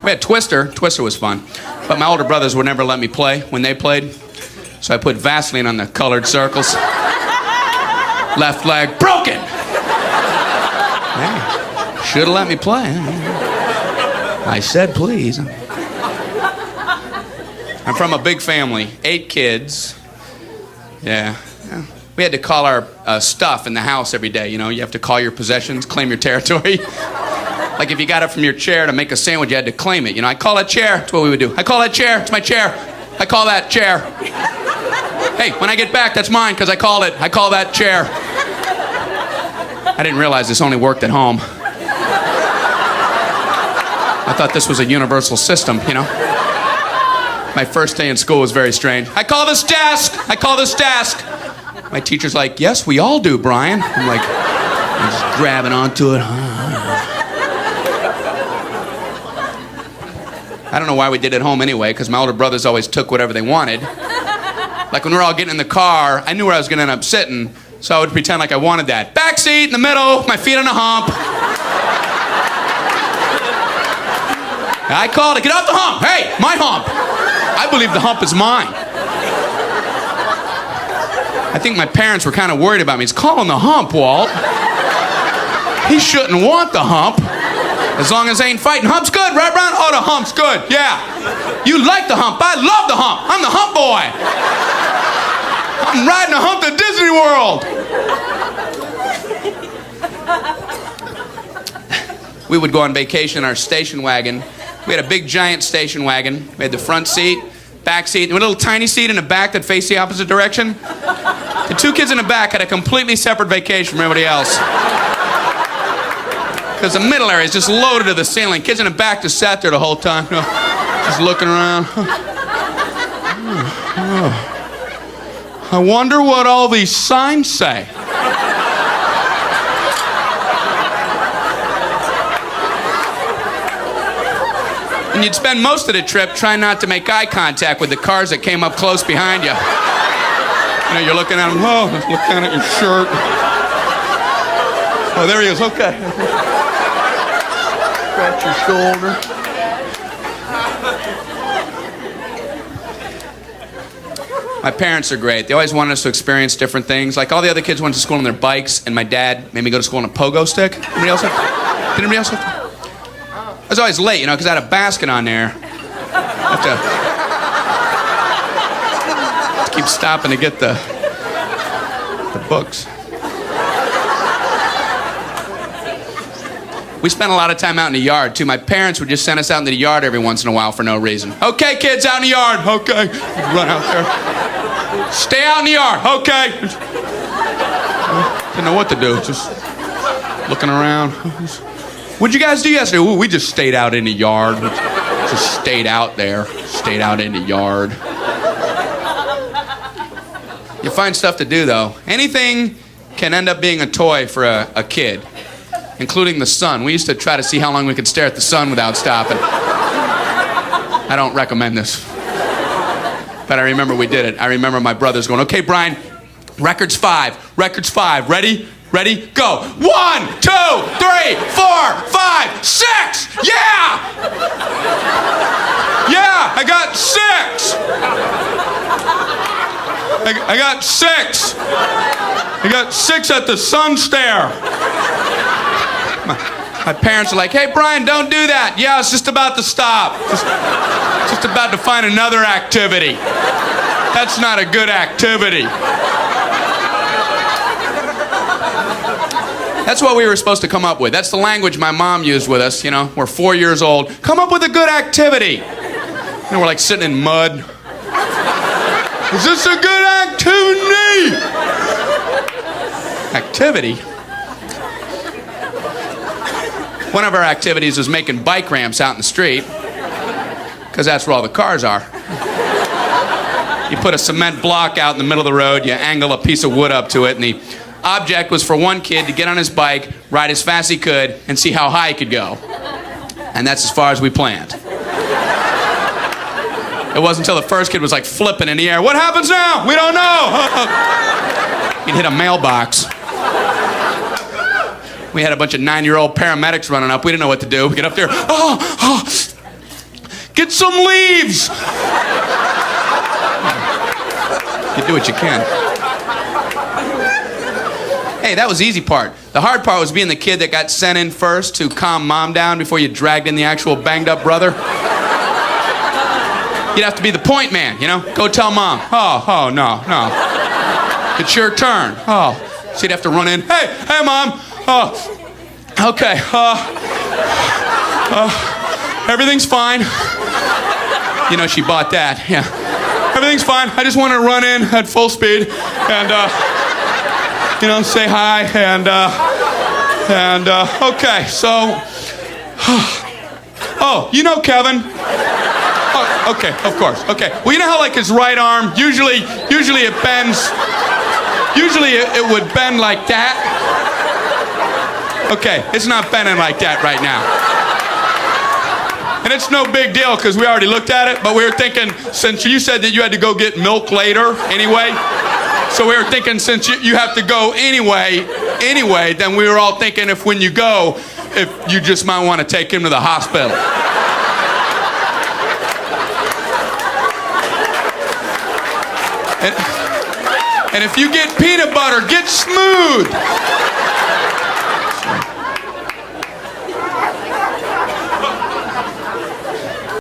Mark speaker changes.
Speaker 1: We had Twister. Twister was fun. But my older brothers would never let me play when they played. So I put Vaseline on the colored circles. Left leg broken. Hey, should have let me play. I said please. I'm from a big family. 8 kids. Yeah. We had to call our stuff in the house every day. You know, you have to call your possessions, claim your territory. Like if you got it from your chair to make a sandwich, you had to claim it. You know, I call that chair. That's what we would do. I call that chair. It's my chair. I call that chair. Hey, when I get back, that's mine because I called it. I call that chair. I didn't realize this only worked at home. I thought this was a universal system, you know. My first day in school was very strange. I call this desk. I call this desk. My teacher's like, yes, we all do, Brian. I'm like, I'm just grabbing onto it. I don't know why we did it at home anyway, because my older brothers always took whatever they wanted. Like when we were all getting in the car, I knew where I was going to end up sitting, so I would pretend like I wanted that. Back seat, in the middle, my feet on a hump. I called it, get off the hump. Hey, my hump. I believe the hump is mine. I think my parents were kind of worried about me. He's calling the hump, Walt. He shouldn't want the hump. As long as they ain't fighting. Hump's good, right, Ron? Oh, the hump's good, yeah. You like the hump. I love the hump. I'm the hump boy. I'm riding a hump to Disney World. We would go on vacation in our station wagon. We had a big, giant station wagon. We had the front seat, back seat, and a little tiny seat in the back that faced the opposite direction. The 2 kids in the back had a completely separate vacation from everybody else. Because the middle area is just loaded to the ceiling. Kids in the back just sat there the whole time, you know, just looking around. I wonder what all these signs say. And you'd spend most of the trip trying not to make eye contact with the cars that came up close behind you. You know, you're looking at them, oh, looking at your shirt. Oh, there he is, okay. Scratch your shoulder. My parents are great. They always wanted us to experience different things. Like all the other kids went to school on their bikes, and my dad made me go to school on a pogo stick. Anybody else have? Did anybody else have? I was always late, you know, because I had a basket on there. I have to keep stopping to get the books. We spent a lot of time out in the yard, too. My parents would just send us out into the yard every once in a while for no reason. Okay, kids, out in the yard. Okay. Run out there. Stay out in the yard. Okay. Didn't know what to do. Just looking around. What'd you guys do yesterday? Ooh, we just stayed out in the yard. Just stayed out there. Stayed out in the yard. You find stuff to do, though. Anything can end up being a toy for a kid. Including the sun. We used to try to see how long we could stare at the sun without stopping. I don't recommend this. But I remember we did it. I remember my brothers going, okay, Brian, record's 5. Record's 5. Ready? Ready? Go. 1, 2, 3, 4, 5, 6! Yeah! Yeah, I got 6! I got 6! I got 6 at the sun stare. My parents are like, hey, Brian, don't do that. Yeah, it's just about to stop. Just about to find another activity. That's not a good activity. That's what we were supposed to come up with. That's the language my mom used with us, you know. We're 4 years old. Come up with a good activity. And we're like sitting in mud. Is this a good activity? Activity? One of our activities was making bike ramps out in the street, because that's where all the cars are. You put a cement block out in the middle of the road, you angle a piece of wood up to it, and the object was for one kid to get on his bike, ride as fast as he could, and see how high he could go. And that's as far as we planned. It wasn't until the first kid was like flipping in the air. What happens now? We don't know. He'd hit a mailbox. We had a bunch of 9-year-old paramedics running up. We didn't know what to do. We get up there. Get some leaves. You do what you can. Hey, that was the easy part. The hard part was being the kid that got sent in first to calm mom down before you dragged in the actual banged up brother. You'd have to be the point man, you know? Go tell mom. Oh, no. It's your turn. Oh. So you'd have to run in. Hey, mom. Oh, okay. Everything's fine. You know, she bought that, yeah. Everything's fine. I just want to run in at full speed and, you know, say hi and okay, so, oh, you know Kevin. Oh, okay, of course, okay. Well, you know how, like, his right arm, usually it bends, usually it would bend like that. Okay, it's not bending like that right now. And it's no big deal because we already looked at it, but we were thinking, since you said that you had to go get milk later anyway, so we were thinking since you have to go anyway, then we were all thinking if when you go, if you just might want to take him to the hospital. And if you get peanut butter, get smooth.